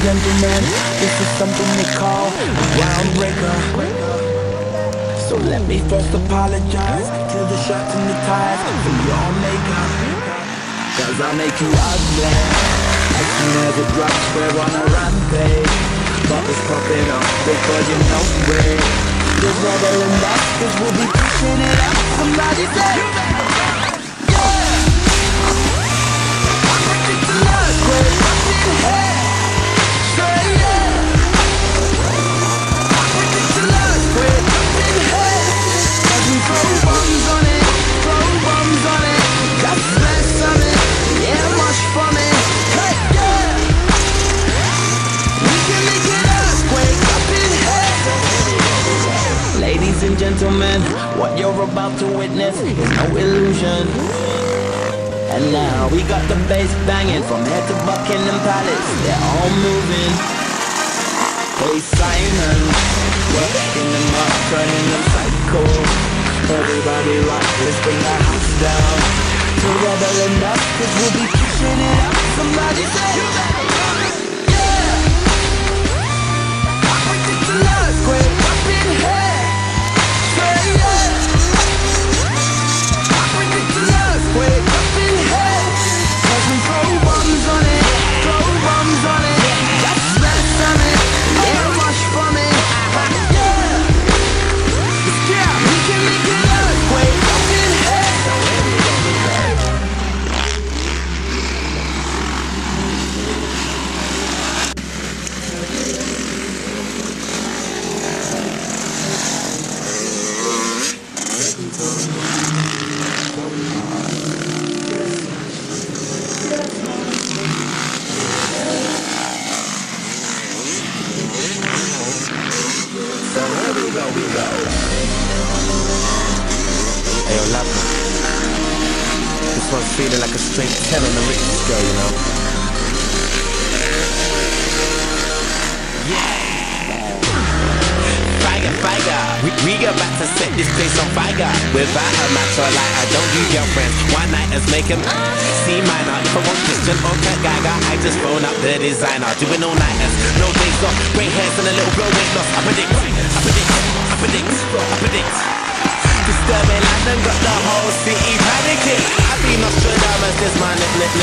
Gentlemen, this is something they call a groundbreaker. So let me first apologize to the shots and the ties for your makeup, cause I'll make you ugly as soon as it drops. We're on a rampage, bubbles popping up before you know it. There's never enough, cause we'll be pushing it up. Somebody say ladies and gentlemen, what you're about to witness is no illusion. And now we got the bass banging from head to Buckingham Palace. They're all moving. Hey Simon, working them up, turning them psycho. Everybody rock, let's bring the house down. Together enough, cause we'll be pushing it up. Somebody say you better run. Yeah, I predict an earthquake up in here. Hey, Olapa, this one's feeling like a straight 10 on the Richter scale, you know. Yeah! Fire, we about to set this place on fire. Without a match or light, I don't do girlfriends. One nighters make them C minor. If I want Christian or Kurt Geiger, I just phone up the designer. Doing all nighters, no days off, grey hairs and a little blow weight loss. I predict. Disturbing London got the whole city panicking. I've been Nostradamus, this man, lip.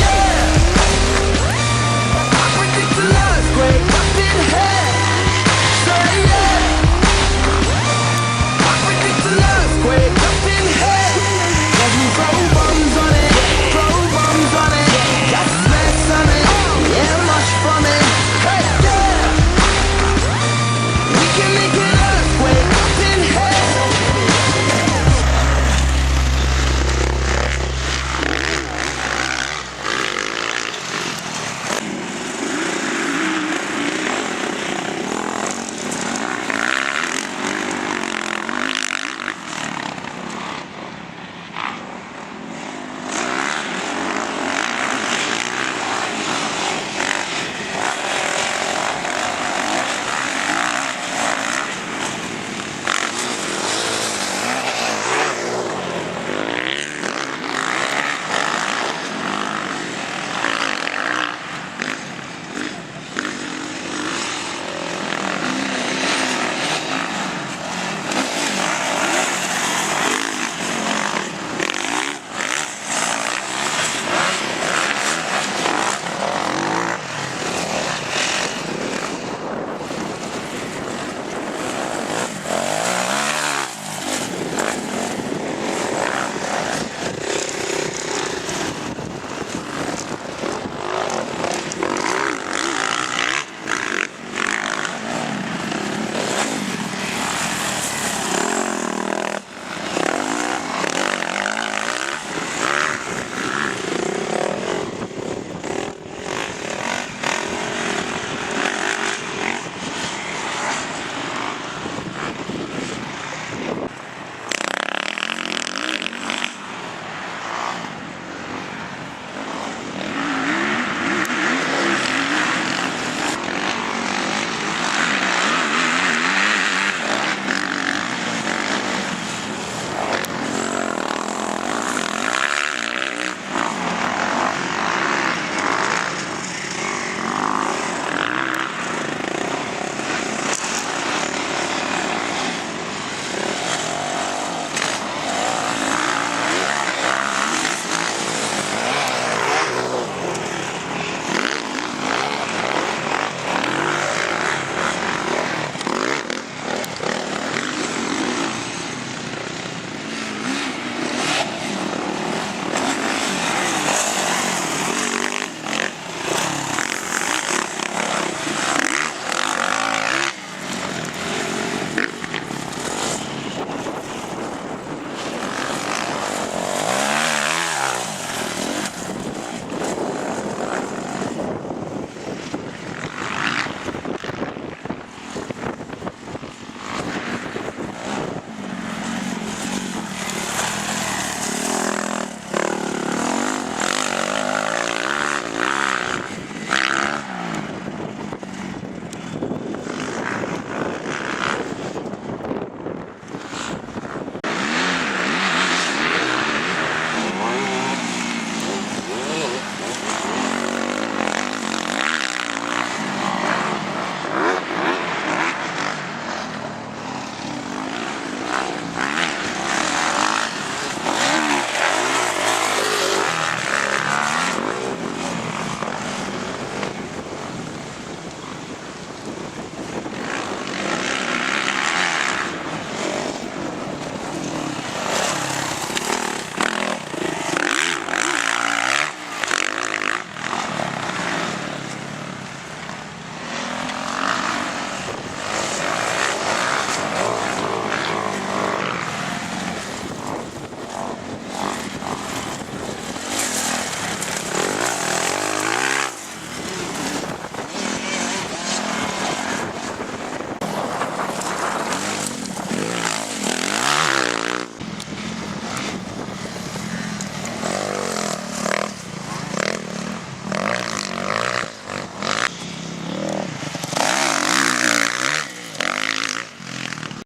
Yeah! I predict an earthquake up in here.